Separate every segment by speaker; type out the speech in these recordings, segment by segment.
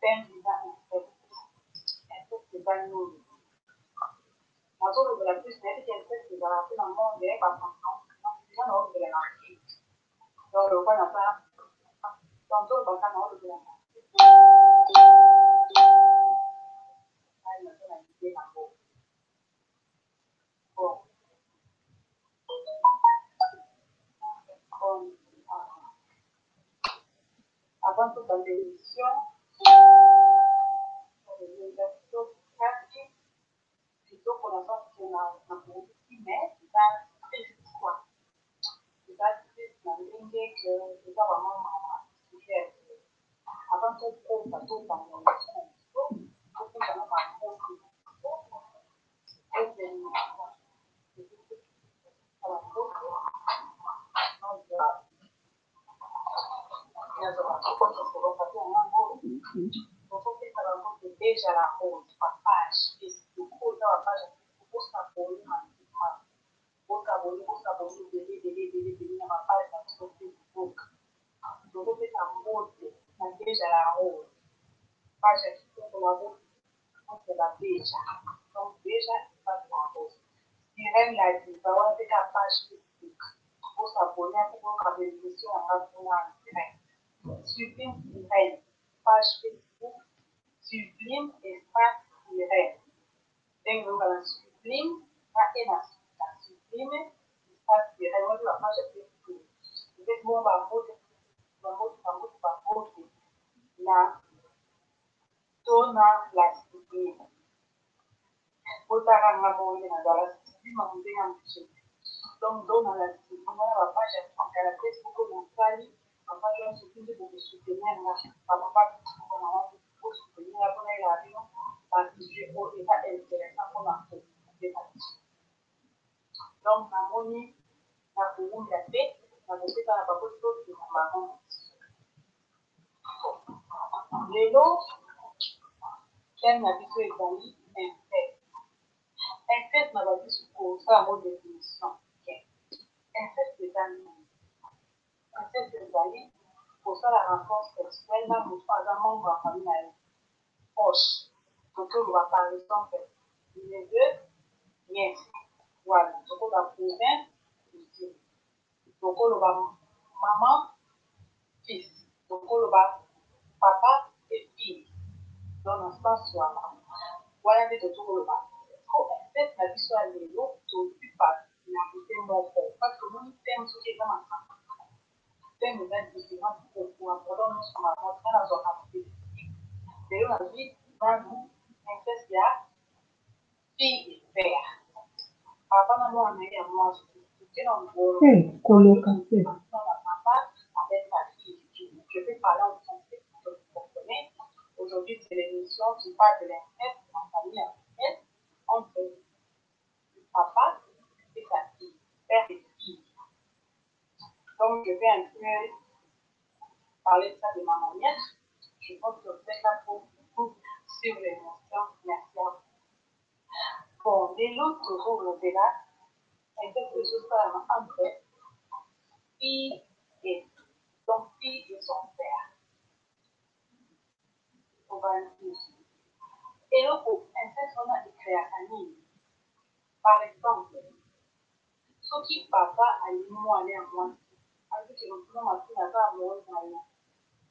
Speaker 1: thème qui va inceste va nous. Nosotros de la Krishna que inceste va a faire un monde de pas non non de la donc le quoi n'a pas tantôt va pas non de la avant toute la décision, les actions pratiques, plutôt qu'on a pas qu'on a mais c'est quoi? C'est pas la ligne que c'est pas vraiment fait. Avant tout, on va tout dans le déjà la honte, ma page, Facebook, la page Facebook, s'abonner ma page sur Facebook. Donc, on fait la honte, déjà la honte. Page Facebook, on fait la déjà. Donc, déjà, pas la honte. Irène l'a dit, on fait la page Facebook. Pour s'abonner, pour avoir des questions, on va pouvoir en direct. Supprime Irène, page Facebook. Sublime espace Irène. Donc, on va supprime, sublime espace Irène. On va pas chercher tout. Peut-être qu'on va voter, la donna la sublime. Votera la moyenne dans la sublime, on dit en plus. Donc, donna la sublime, on va pas chercher en caractère, pour qu'on en parle, on va pas chercher pour soutenir, on va pas pour soutenir la bonne et la vie, parce que je n'est pas intéressant pour la fait. Donc, la monnaie, la commune, la paix, la paix, la paix, la paix, les lots, thème habitué ezali inceste. Inceste na babi kosala yango définition. Inceste eza nini? Inceste ezali kosala rapport sexuel na moto aza membre ya famille na ye proche. Tokoloba par exemple neveu, nièce. Voilà, tokoloba cousin, cousine. Tokoloba maman, fils. Tokoloba papa et fille. Dans le sens wana wana nde tozoloba ko inceste na biso ya lelo tozwi na kote moko parce que omoni teme soki eza masanga teme eza différent pardon nyonso mamoto nga nazwaka spécifique lelo nazwi nanu inceste ya fille et père papa na mwana na ye ya mwasi toke na ngolo
Speaker 2: koloka te
Speaker 1: na papa avec sa fille je vais parler en français pour que vous compreniez. Aujourd'hui, c'est l'émission qui parle de l'inceste en famille africaine entre le papa et sa fille, père et fille. Donc, je vais un peu parler de ça de ma manière. Je pense que vous êtes là pour suivre l'émotion. Merci à vous. Bon, les autres toujours le débat, c'est quelque chose entre fille et son fille et son père. On va dire. Et là, pour inceste, on a écrit à famille. Par exemple, ce qui papa a eu moi aller à moi, avec que nous sommes à tout à mourir dans l'eau.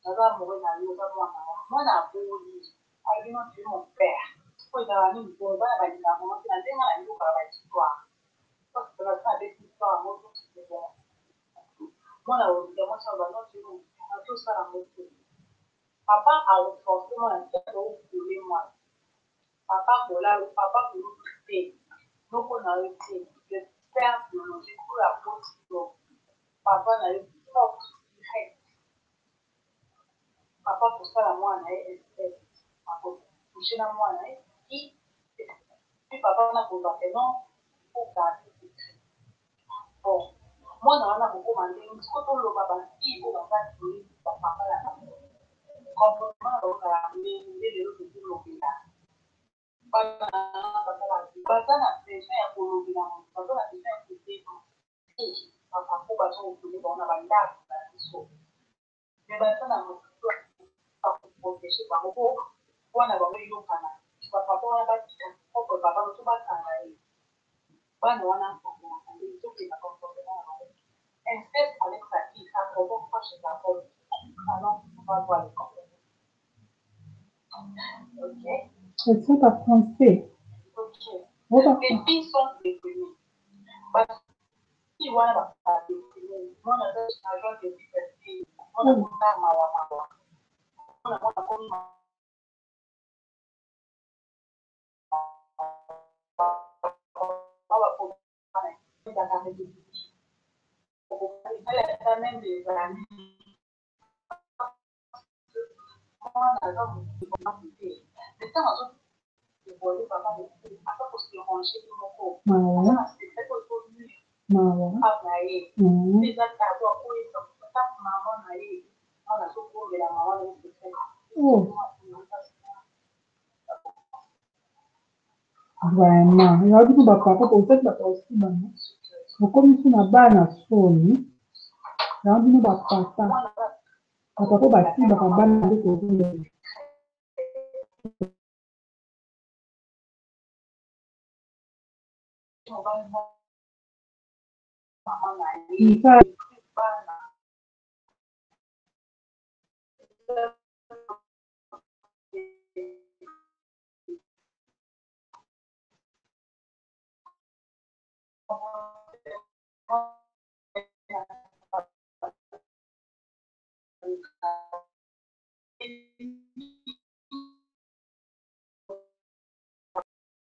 Speaker 1: Nous allons mourir dans l'eau, nous allons mourir. Moi, n'a pas eu avec moi, tu es mon père. Pour y avoir une bonne balle, il a commencé à dire à l'eau par la histoire. Parce que la fin avec l'histoire, moi, c'est bon. Moi, là, évidemment, ça va non, tu es tout ça à mon tour. Papa a forcément un peu de moi. Papa, voilà, papa, pour nous quitter. Donc, on a été le père biologique pour la position. Papa n'a eu forte direct. Papa, pour ça, la moine a eu espèce. Toucher la moine a eu qui. Puis, papa n'a pas fait non, il faut garder le secret. Bon, moi, on a beaucoup demandé, quand on le papa, il faut pas dire papa là. Complètement, donc, les autres qui l'ont fait là. Papa n'a fait un pour le bilan. Papa n'a fait un pour le bilan. Papa, pour passer au poulet, on a pas d'arbre. Mais maintenant, on a protéger bango wana bango yokana bapapa wana batika oko papa motu bakanga ye bana wana ezokenda comportement na bango espèce avec sa fille ça provoque pas chez la femme alors on va voir le comportement ok
Speaker 2: elles sont à français.
Speaker 1: ok les filles sont détenues parce que wana bapapa détenue mwana agent de liberté mwana mwana mawa mawa mwana mwana koma même des amis
Speaker 2: vraiment nayoki mpo bapapa peut-être bato aussi bana okomisi na bana soni nayoki mpo bapapa bapapa basibaka bana nde kozulela
Speaker 1: Oh